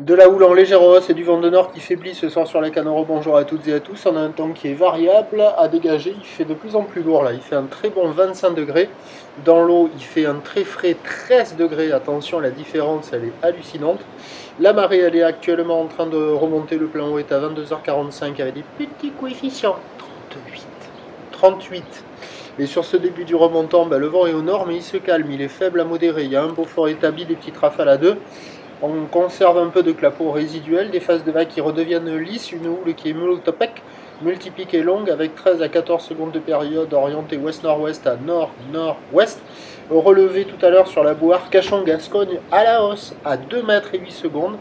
De la houle en légère hausse et du vent de nord qui faiblit ce soir sur les canaux. Bonjour à toutes et à tous. On a un temps qui est variable à dégager. Il fait de plus en plus lourd là. Il fait un très bon 25 degrés. Dans l'eau, il fait un très frais 13 degrés. Attention, la différence, elle est hallucinante. La marée, elle est actuellement en train de remonter. Le plan haut est à 22h45 avec des petits coefficients. 38. Et sur ce début du remontant, le vent est au nord, mais il se calme. Il est faible à modéré. Il y a un beau fort établi, des petites rafales à 2. On conserve un peu de clapot résiduel, des phases de vagues qui redeviennent lisses, une houle qui est multipique et longue avec 13 à 14 secondes de période orientée ouest-nord-ouest à nord-nord-ouest. Relevé tout à l'heure sur la boue Arcachon-Gascogne à la hausse à 2 mètres et 8 secondes.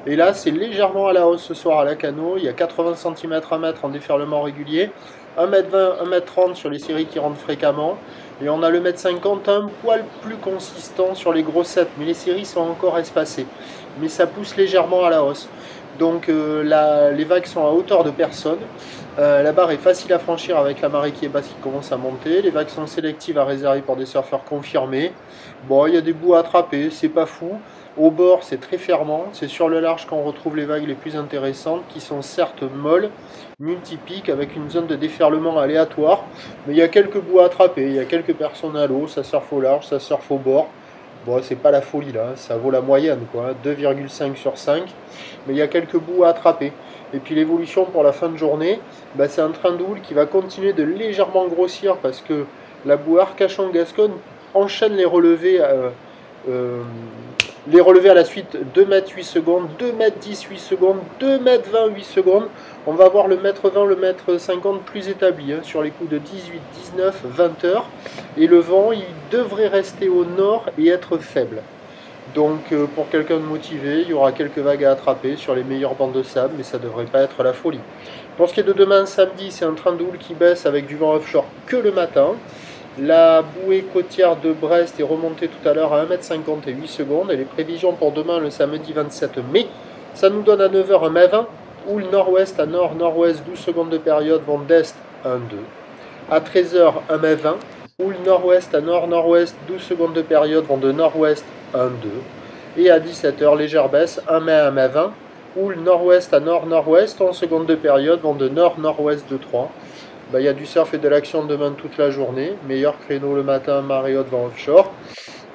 Et là, c'est légèrement à la hausse ce soir à la Cano. Il y a 80 cm à mètre en déferlement régulier, 1m20, 1m30 sur les séries qui rentrent fréquemment. Et on a le 1m50 un poil plus consistant sur les grossettes, mais les séries sont encore espacées. Mais ça pousse légèrement à la hausse. Donc les vagues sont à hauteur de personne. La barre est facile à franchir avec la marée qui est basse qui commence à monter. Les vagues sont sélectives à réserver pour des surfeurs confirmés. Bon, il y a des bouts à attraper, c'est pas fou. Au bord, c'est très fermant. C'est sur le large qu'on retrouve les vagues les plus intéressantes, qui sont certes molles, multipiques, avec une zone de déferlement aléatoire. Mais il y a quelques bouts à attraper, il y a quelques personnes à l'eau, ça surfe au large, ça surfe au bord. Bon, c'est pas la folie là, ça vaut la moyenne quoi, 2,5 sur 5. Mais il y a quelques bouts à attraper. Et puis l'évolution pour la fin de journée, c'est un train de houle qui va continuer de légèrement grossir parce que la boue Arcachon-Gascogne enchaîne les relevés à la suite 2 m 8 secondes, 2 m 10 8 secondes, 2 m 20 8 secondes. On va voir le mètre 20, le mètre 50 plus établi sur les coups de 18, 19, 20 heures. Et le vent, il devrait rester au nord et être faible. Donc pour quelqu'un de motivé, il y aura quelques vagues à attraper sur les meilleures bandes de sable, mais ça ne devrait pas être la folie. Pour ce qui est de demain samedi, c'est un train de houle qui baisse avec du vent offshore que le matin. La bouée côtière de Brest est remontée tout à l'heure à 1m50 et 8 secondes. Et les prévisions pour demain, le samedi 27 mai, ça nous donne à 9h un M20, houle nord-ouest à nord-nord-ouest, 12 secondes de période, vent d'est 1-2. À 13h un M20, houle nord-ouest à nord-nord-ouest, 12 secondes de période, vent de nord-ouest 1-2. Et à 17h, légère baisse, 1 mai à 20, houle nord-ouest à nord-nord-ouest, 11 secondes de période, vent de nord-nord-ouest 2-3. Il y a du surf et de l'action demain toute la journée. Meilleur créneau le matin, marée haute, vent offshore.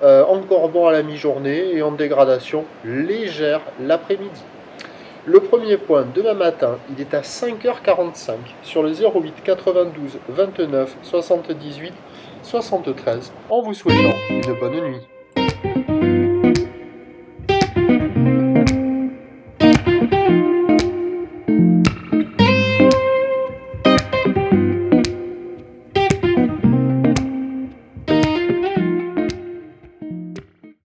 Encore bon à la mi-journée et en dégradation légère l'après-midi. Le premier point demain matin, il est à 5h45 sur le 08 92 29 78 73 en vous souhaitant une bonne nuit.